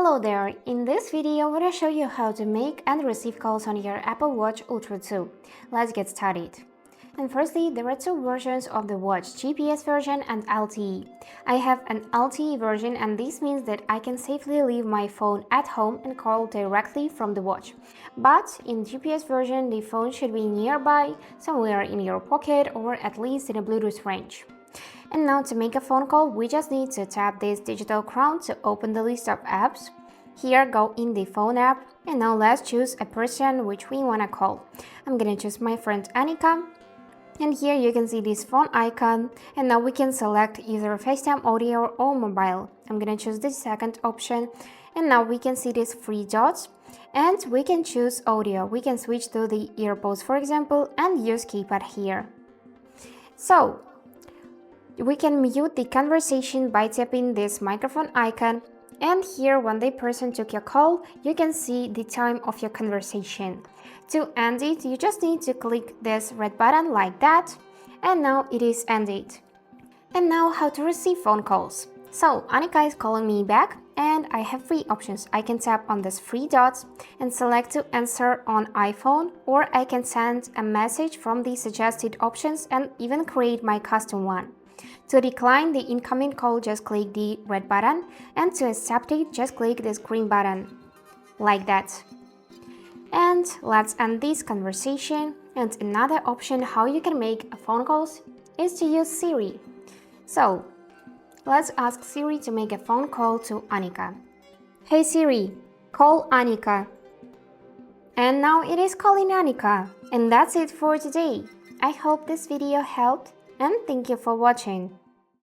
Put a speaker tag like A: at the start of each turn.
A: Hello there! In this video, I will show you how to make and receive calls on your Apple Watch Ultra 2. Let's get started. And firstly, there are two versions of the watch, GPS version and LTE. I have an LTE version, and this means that I can safely leave my phone at home and call directly from the watch. But in GPS version, the phone should be nearby, somewhere in your pocket or at least in a Bluetooth range. And now to make a phone call, we just need to tap this digital crown to open the list of apps. Here, go in the phone app, and now let's choose a person which we want to call. I'm gonna choose my friend Annika. And here you can see this phone icon, and now we can select either FaceTime audio or mobile. I'm gonna choose the second option, and now we can see these three dots, and we can choose audio. We can switch to the earbuds, for example, and use keypad here. So we can mute the conversation by tapping this microphone icon, and here when the person took your call, you can see the time of your conversation. To end it, you just need to click this red button like that, and now it is ended. And now how to receive phone calls. So Annika is calling me back, and I have three options. I can tap on these three dots and select to answer on iPhone, or I can send a message from the suggested options and even create my custom one. To decline the incoming call, just click the red button, and to accept it, just click this green button, like that. And let's end this conversation. And another option how you can make phone calls is to use Siri. So let's ask Siri to make a phone call to Annika. Hey Siri, call Annika. And now it is calling Annika. And that's it for today. I hope this video helped, and thank you for watching.